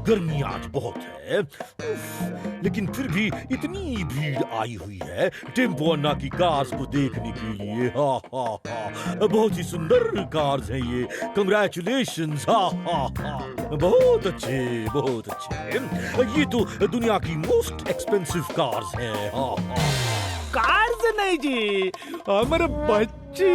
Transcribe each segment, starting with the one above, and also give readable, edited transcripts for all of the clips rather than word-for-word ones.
गर्मी आज बहुत है। लेकिन फिर भी इतनी भीड़ आई हुई है टेम्पो अन्ना की कार्स को देखने के लिए। हा हा हा, बहुत ही सुंदर कार्स हैं ये। कंग्रेचुलेशंस। हा हा हा, बहुत अच्छे, बहुत अच्छे। ये तो दुनिया की मोस्ट एक्सपेंसिव कार्स हैं। हा हा। कार्स नहीं जी, हमारे बच्ची।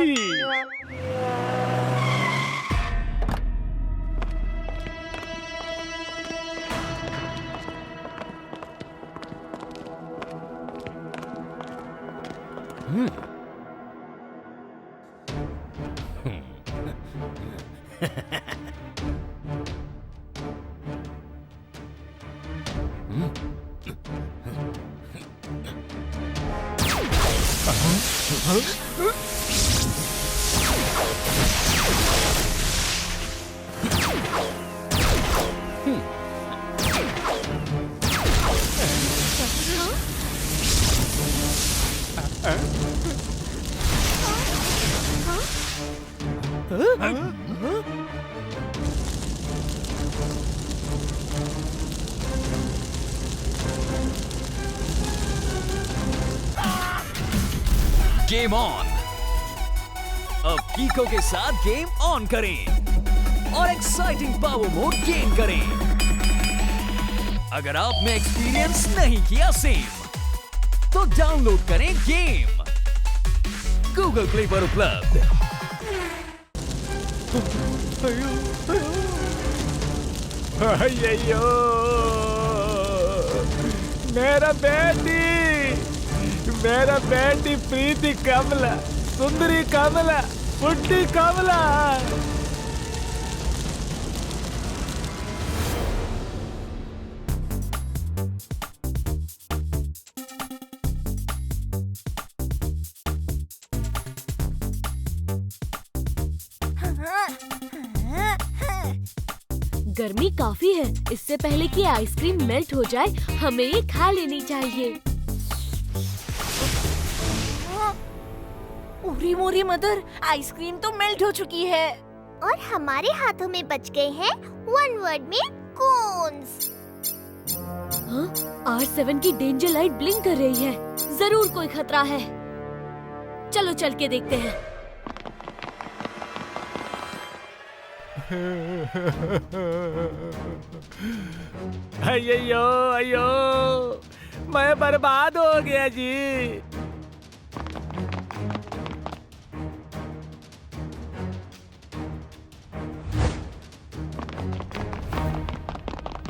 Game on. अब कीको के साथ गेम ऑन करें और एक्साइटिंग पावर मोड गेन करें। अगर आपने एक्सपीरियंस नहीं किया सेम, तो डाउनलोड करें गेम गूगल प्ले पर उपलब्ध। अयो, मेरा बेटी प्रीति कमला, सुंदरी कमला, बुड्ढी कमला। गर्मी काफी है, इससे पहले कि आइसक्रीम मेल्ट हो जाए हमें ये खा लेनी चाहिए। उरी मोरी मदर, आइसक्रीम तो मेल्ट हो चुकी है और हमारे हाथों में बच गए हैं वन वर्ड में कोन्स। हाँ, R7 की डेंजर लाइट ब्लिंक कर रही है। जरूर कोई खतरा है। चलो चल के देखते हैं। अयो अयो, मैं बर्बाद हो गया जी।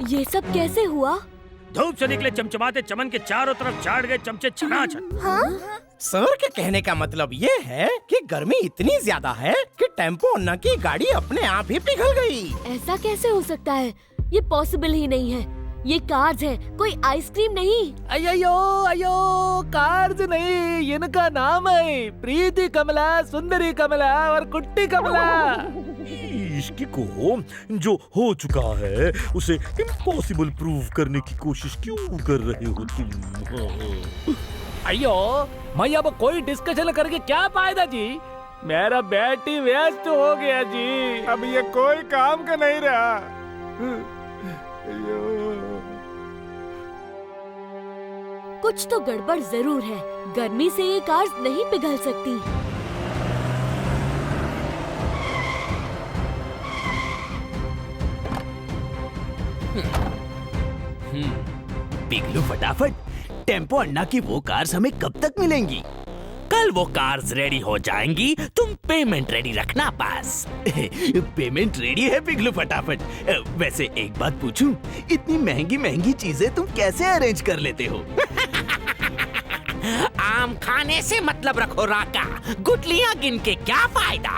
ये सब कैसे हुआ? धूप से निकले चमचमाते चमन के चारों तरफ चाट गए चमचे छनाछन। हाँ? सर के कहने का मतलब ये है कि गर्मी इतनी ज्यादा है कि टेम्पो अन्ना की गाड़ी अपने आप ही पिघल गई। ऐसा कैसे हो सकता है? ये पॉसिबल ही नहीं है। ये कार्स है, कोई आइसक्रीम नहीं। अयो अयो, कार्स नहीं, इनका नाम है प्रीति कमला, सुंदरी कमला और कुट्टी कमला। इश्क को जो हो चुका है उसे इम्पॉसिबल प्रूव करने की कोशिश क्यों कर रहे हो तुम? अयो, मैं अब कोई डिस्कशन करके क्या फायदा जी? मेरा बेटी व्यस्त हो गया जी, अब ये कोई काम का नहीं रहा। अयो। कुछ तो गड़बड़ जरूर है। गर्मी से ये कार्स नहीं पिघल सकती। पिघलो फटाफट। टेम्पो अन्ना की वो कार्स हमें कब तक मिलेंगी? कल वो कार्स रेडी हो जाएंगी, तुम पेमेंट रेडी रखना पास। पेमेंट रेडी है पिघलो फटाफट। वैसे एक बात पूछूं, इतनी महंगी महंगी चीजें तुम कैसे अरेंज कर लेते हो? आम खाने से मतलब रखो राका, गुठलियां गिन के क्या फायदा?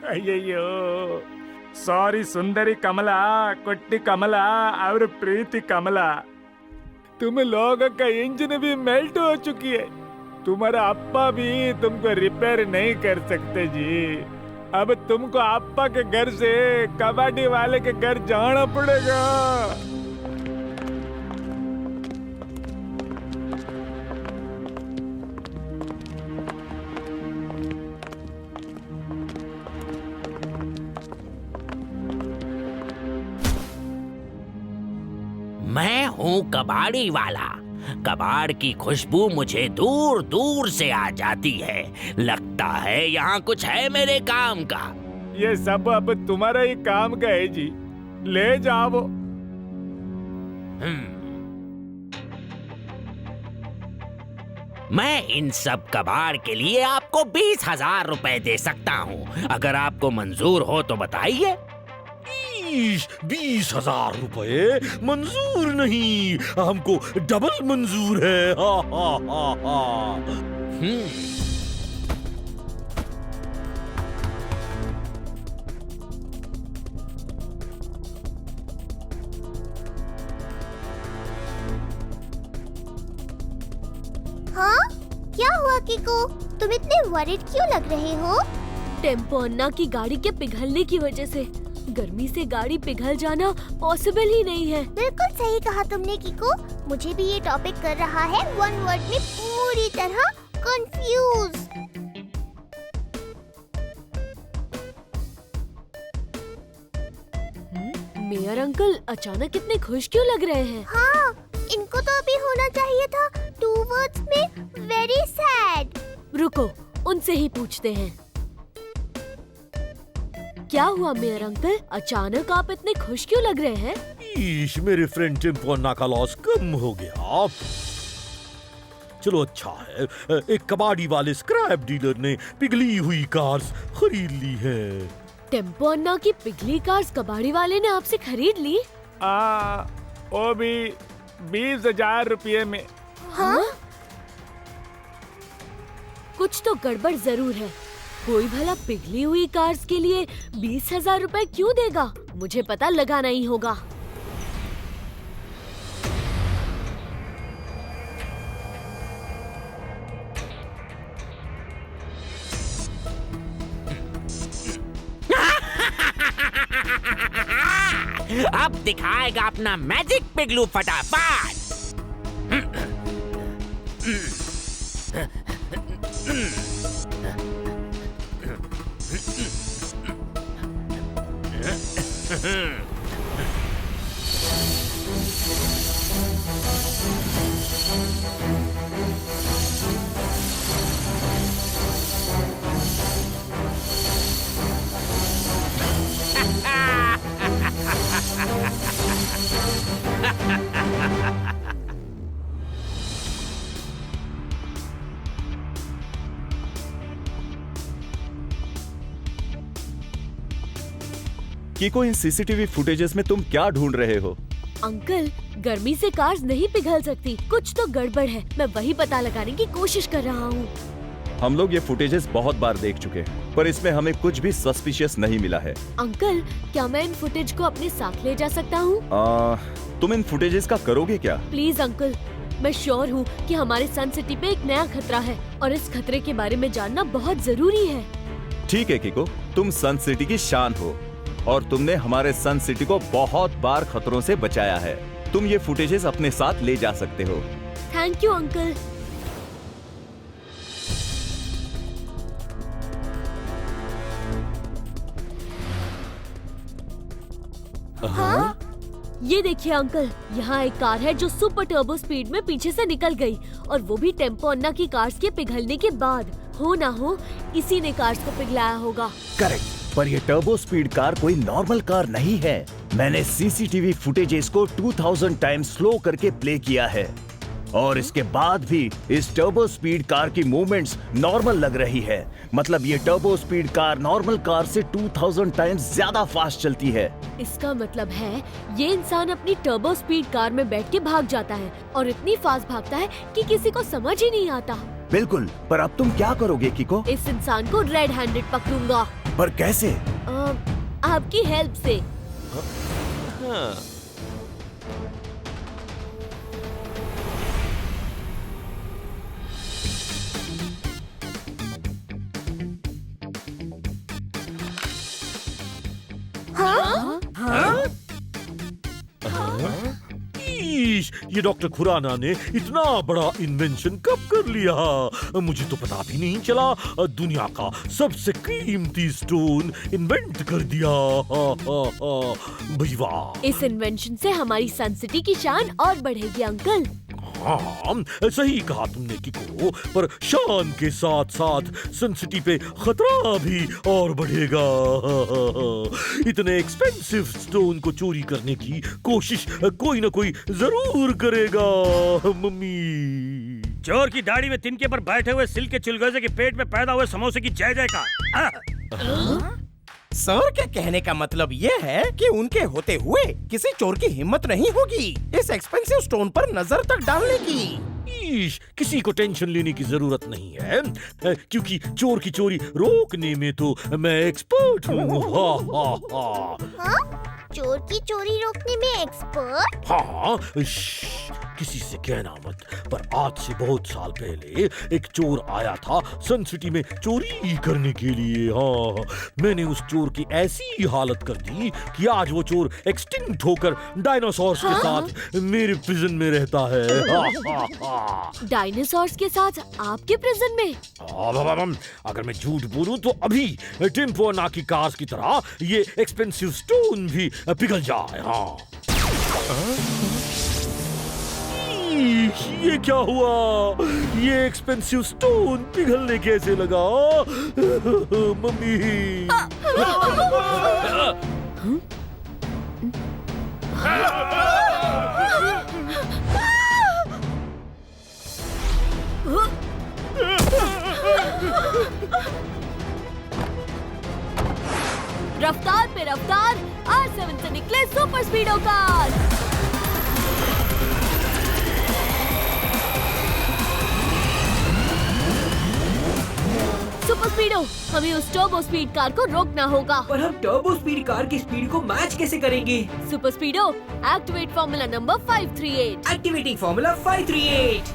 अयो, सॉरी सुंदरी कमला, कुट्टी कमला और प्रीति कमला, तुम लोगों का इंजन भी मेल्ट हो चुकी है। तुम्हारा अप्पा भी तुमको रिपेयर नहीं कर सकते जी। अब तुमको अप्पा के घर से कबाड़ी वाले के घर जाना पड़ेगा। मैं हूँ कबाड़ी वाला। कबाड़ की खुशबू मुझे दूर दूर से आ जाती है। लगता है यहाँ कुछ है मेरे काम का। ये सब अब तुम्हारा ही काम का है जी, ले जाओ। मैं इन सब कबाड़ के लिए आपको 20,000 रुपए दे सकता हूँ। अगर आपको मंजूर हो तो बताइए। 20,000 रुपए मंजूर नहीं, हमको डबल मंजूर है। हा हा हा हा। हाँ, क्या हुआ किको? तुम इतने वरीड क्यों लग रहे हो? टेम्पो अन्ना की गाड़ी के पिघलने की वजह से गर्मी से गाड़ी पिघल जाना पॉसिबल ही नहीं है। बिल्कुल सही कहा तुमने किको। मुझे भी ये टॉपिक कर रहा है वन वर्ड में पूरी तरह कंफ्यूज। मेयर अंकल अचानक इतने खुश क्यों लग रहे हैं? हाँ, इनको तो अभी होना चाहिए था 2 वर्ड्स में वेरी सैड। रुको, उनसे ही पूछते हैं। क्या हुआ मेयर अंकल, अचानक आप इतने खुश क्यों लग रहे हैं? मेरे फ्रेंड टेम्पो अन्ना का लॉस कम हो गया। चलो अच्छा है, एक कबाड़ी वाले स्क्रैप डीलर ने पिघली हुई कार्स खरीद ली है। टेम्पो अन्ना की पिघली कार्स कबाड़ी वाले ने आपसे खरीद ली? वो भी 20,000 रुपये में। हाँ? कुछ तो गड़बड़ जरूर है। कोई भला पिघली हुई कार्स के लिए 20,000 रुपए क्यों देगा? मुझे पता लगाना ही होगा। अब दिखाएगा अपना मैजिक पिगलू फटाफट। किको, इन सीसीटीवी फुटेजेस में तुम क्या ढूंढ रहे हो? अंकल, गर्मी से कार्स नहीं पिघल सकती, कुछ तो गड़बड़ है। मैं वही पता लगाने की कोशिश कर रहा हूँ। हम लोग ये फुटेजेस बहुत बार देख चुके हैं, पर इसमें हमें कुछ भी सस्पिशियस नहीं मिला है। अंकल, क्या मैं इन फुटेज को अपने साथ ले जा सकता हूँ? तुम इन फुटेजेस का करोगे क्या? प्लीज अंकल, मैं श्योर हूँ कि हमारे सन सिटी पे एक नया खतरा है और इस खतरे के बारे में जानना बहुत जरूरी है। ठीक है किको, तुम सन सिटी की शान हो और तुमने हमारे सन सिटी को बहुत बार खतरों से बचाया है। तुम ये फुटेजेस अपने साथ ले जा सकते हो। Thank you uncle. हाँ? ये देखिए अंकल, यहाँ एक कार है जो सुपर टर्बो स्पीड में पीछे से निकल गई, और वो भी टेम्पो अन्ना की कार्स के पिघलने के बाद। हो ना हो इसी ने कार्स को पिघलाया होगा। करेक्ट, पर ये टर्बो स्पीड कार कोई नॉर्मल कार नहीं है। मैंने सीसीटीवी फुटेजेस को 2000 टाइम्स स्लो करके प्ले किया है और इसके बाद भी इस टर्बो स्पीड कार की मूवमेंट्स नॉर्मल लग रही है। मतलब ये turbo speed car normal car से 2000 टाइम्स ज्यादा फास्ट चलती है। इसका मतलब है ये इंसान अपनी टर्बो स्पीड कार में बैठ के भाग जाता है और इतनी फास्ट भागता है कि किसी को समझ ही नहीं आता। बिल्कुल, पर अब तुम क्या करोगे किको? इस इंसान को रेड हैंडेड पकड़ूंगा। पर कैसे? आपकी हेल्प से। ये डॉक्टर खुराना ने इतना बड़ा इन्वेंशन कब कर लिया? मुझे तो पता भी नहीं चला। दुनिया का सबसे कीमती स्टोन इन्वेंट कर दिया। भाई वाह! इस इन्वेंशन से हमारी सन सिटी की शान और बढ़ेगी अंकल। हाँ, सही कहा तुमने किको, पर शान के साथ साथ सन सिटी पे खतरा भी और बढ़ेगा। इतने एक्सपेंसिव स्टोन को चोरी करने की कोशिश कोई ना कोई जरूर करेगा। मम्मी, चोर की दाढ़ी में तिनके पर बैठे हुए सिल के चिलगोजे के पेट में पैदा हुए समोसे की जय जयकार। सर के कहने का मतलब ये है कि उनके होते हुए किसी चोर की हिम्मत नहीं होगी इस एक्सपेंसिव स्टोन पर नजर तक डालने की। किसी को टेंशन लेने की जरूरत नहीं है, क्योंकि चोर की चोरी रोकने में तो मैं एक्सपर्ट हूँ। हाँ? चोर की चोरी रोकने में एक्सपर्ट? हाँ, किसी से कहना मत, पर आज से बहुत साल पहले एक चोर आया था सन सिटी में चोरी करने के लिए। हाँ, मैंने उस चोर की ऐसी हालत कर दी कि आज वो चोर एक्सटिंक्ट होकर डायनासोर्स के साथ मेरे प्रिजन में रहता है। डायनासोर्स के साथ आपके प्रिजन में? अगर मैं झूठ बोलूं तो अभी टेम्पो नाकी कार्स की तरह ये एक्सपेंसिव स्टोन भी पिघल जाए। हाँ, ये क्या हुआ? ये एक्सपेंसिव स्टोन पिघलने कैसे लगा? मम्मी, रफ्तार पे रफ्तार, R7 से निकले सुपर स्पीडो कार। सुपर स्पीडो, हमें उस टर्बो स्पीड कार को रोकना होगा। पर हम टर्बो स्पीड कार की स्पीड को मैच कैसे करेंगे? Super Speedo, activate formula number 538। Activating formula 538।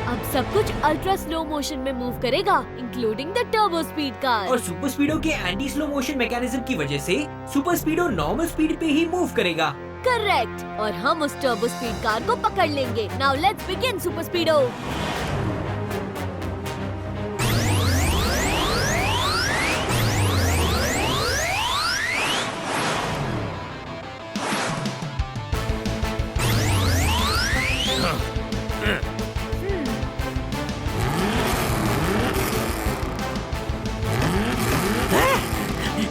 अब सब कुछ अल्ट्रा स्लो मोशन में मूव करेगा, including the turbo speed car. और सुपर स्पीडो के एंटी स्लो मोशन मैकेनिज्म की वजह से सुपर स्पीडो नॉर्मल स्पीड पे ही मूव करेगा। करेक्ट, और हम उस टर्बो स्पीड कार को पकड़ लेंगे। Now let's begin super स्पीडो।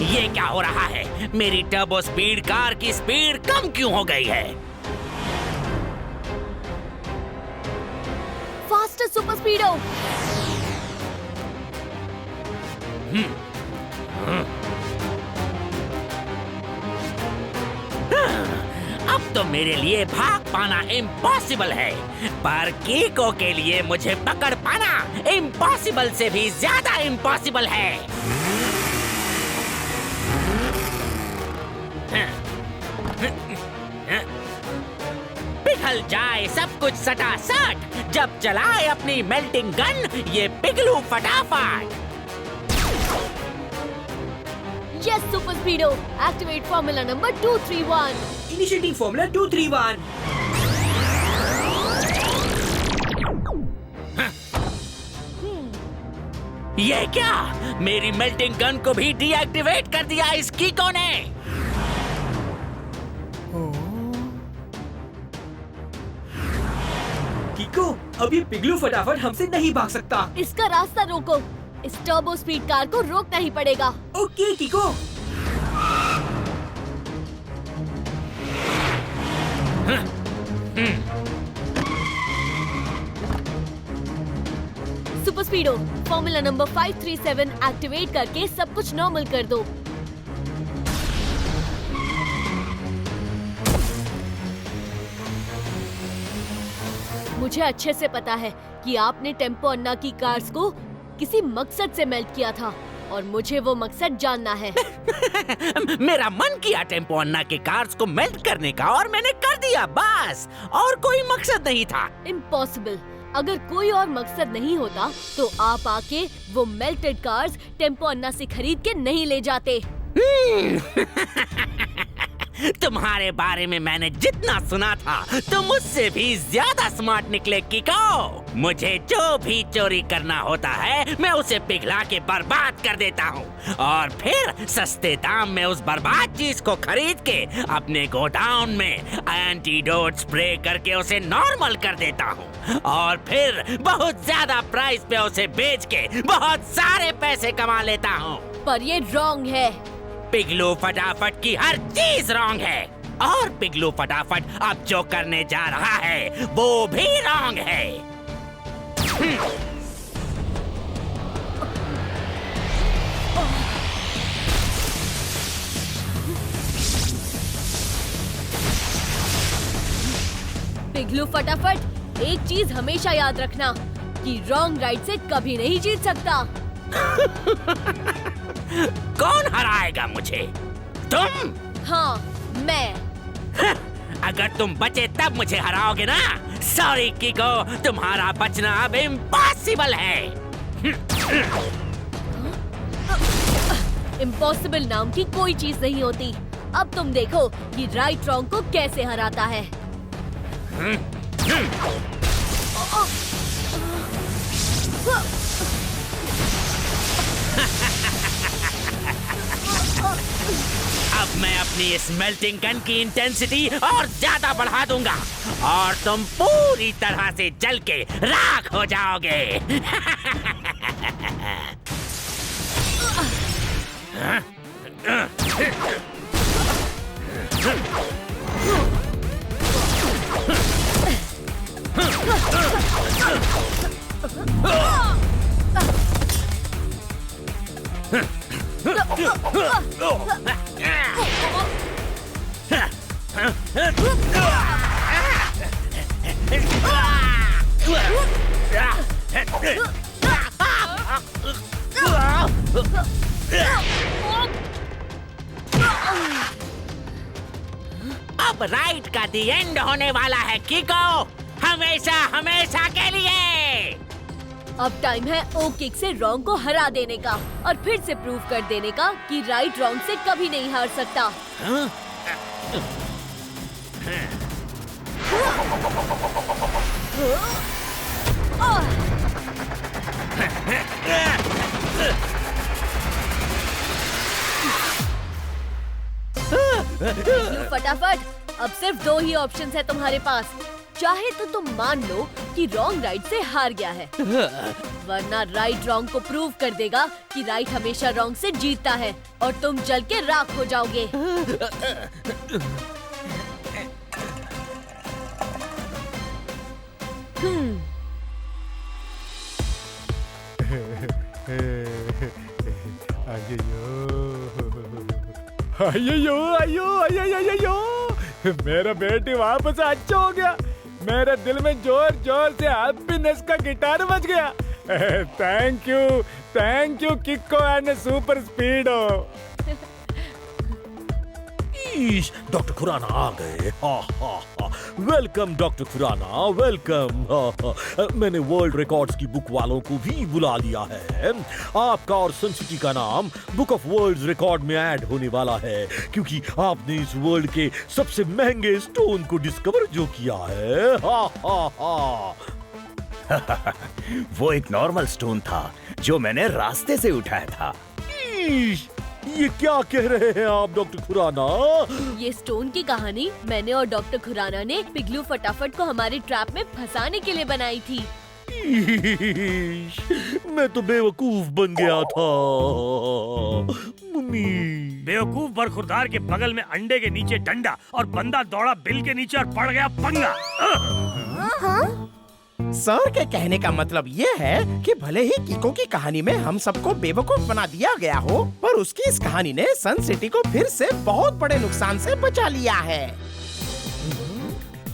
ये क्या हो रहा है? मेरी टर्बो स्पीड कार की स्पीड कम क्यों हो गई है? Faster super स्पीडो। अब तो मेरे लिए भाग पाना इम्पॉसिबल है, पर कीको के लिए मुझे पकड़ पाना इम्पॉसिबल से भी ज्यादा इम्पॉसिबल है। पिघल जाए सब कुछ सटासट, जब चलाए अपनी मेल्टिंग गन ये पिघलू फटाफट। Yes super Speedo, activate formula number 231। Initiating formula 231। ये क्या? मेरी मेल्टिंग गन को भी डीएक्टिवेट कर दिया इस कीको ने। कीको, अब ये पिघलू फटाफट हमसे नहीं भाग सकता। इसका रास्ता रोको, इस टर्बो स्पीड कार को रोकना ही पड़ेगा। Okay कीको। Super स्पीडो, formula number 537 activate करके सब कुछ नॉर्मल कर दो। मुझे अच्छे से पता है कि आपने टेम्पो अन्ना की कार्स को किसी मकसद से मेल्ट किया था, और मुझे वो मकसद जानना है। मेरा मन किया टेम्पो अन्ना के कार्स को मेल्ट करने का और मैंने कर दिया, बस। और कोई मकसद नहीं था। इम्पॉसिबल। अगर कोई और मकसद नहीं होता तो आप आके वो मेल्टेड कार्स टेम्पो अन्ना से खरीद के नहीं ले जाते। तुम्हारे बारे में मैंने जितना सुना था तुम मुझसे भी ज्यादा स्मार्ट निकले किको। मुझे जो भी चोरी करना होता है मैं उसे पिघला के बर्बाद कर देता हूँ और फिर सस्ते दाम में उस बर्बाद चीज को खरीद के अपने गोडाउन में एंटीडोट स्प्रे करके उसे नॉर्मल कर देता हूँ और फिर बहुत ज्यादा प्राइस पे उसे बेच के बहुत सारे पैसे कमा लेता हूँ। पर ये रॉन्ग है। पिगलू फटाफट की हर चीज रॉन्ग है और पिगलू फटाफट अब जो करने जा रहा है वो भी रॉन्ग है। पिगलू फटाफट, एक चीज हमेशा याद रखना कि रॉन्ग राइट से कभी नहीं जीत सकता। कौन हराएगा मुझे? तुम? हाँ, मैं। अगर तुम बचे तब मुझे हराओगे ना? सॉरी किको, तुम्हारा बचना अब इम्पॉसिबल है। इम्पॉसिबल नाम की कोई चीज नहीं होती। अब तुम देखो कि राइट रॉन्ग को कैसे हराता है। अब मैं अपनी इस मेल्टिंग गन की इंटेंसिटी और ज्यादा बढ़ा दूंगा और तुम पूरी तरह से जल के राख हो जाओगे। अब राइट का दी एंड होने वाला है किको, हमेशा हमेशा के लिए। अब टाइम है ओ किक से रॉन्ग को हरा देने का और फिर से प्रूव कर देने का कि राइट रॉन्ग से कभी नहीं हार सकता। फटाफट, अब सिर्फ 2 ही ऑप्शंस है तुम्हारे पास। चाहे तो तुम मान लो कि रॉन्ग राइट से हार गया है, वरना राइट रॉन्ग को प्रूव कर देगा कि राइट हमेशा रॉन्ग से जीतता है और तुम जल के राख हो जाओगे। अयो अयो अयो अयो, मेरा बेटी वापस अच्छा हो गया। मेरे दिल में जोर जोर से हैप्पीनेस का गिटार बज गया। Thank you Kiko and super Speedo. Doctor Khurana आ गए। Welcome doctor Khurana, welcome. मैंने वर्ल्ड रिकॉर्ड्स की बुक वालों को भी बुला लिया है। आपका और सनसिटी का नाम बुक ऑफ वर्ल्ड रिकॉर्ड में ऐड होने वाला है क्योंकि आपने इस वर्ल्ड के सबसे महंगे स्टोन को डिस्कवर जो किया है। वो एक नॉर्मल स्टोन था जो मैंने रास्ते से उठाया था। ये क्या कह रहे हैं आप डॉक्टर खुराना? ये स्टोन की कहानी मैंने और डॉक्टर खुराना ने पिगलू फटाफट को हमारे ट्रैप में फंसाने के लिए बनाई थी। मैं तो बेवकूफ बन गया था। मम्मी, बेवकूफ बरखुरदार के बगल में अंडे के नीचे डंडा और बंदा दौड़ा बिल के नीचे और पड़ गया पंगा। सर के कहने का मतलब ये है कि भले ही किको की कहानी में हम सबको बेवकूफ बना दिया गया हो, पर उसकी इस कहानी ने सन सिटी को फिर से बहुत बड़े नुकसान से बचा लिया है।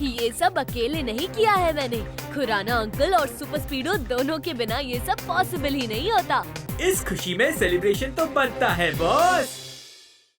ये सब अकेले नहीं किया है मैंने। खुराना अंकल और सुपर स्पीडो दोनों के बिना ये सब पॉसिबल ही नहीं होता। इस खुशी में सेलिब्रेशन तो बनता है बॉस।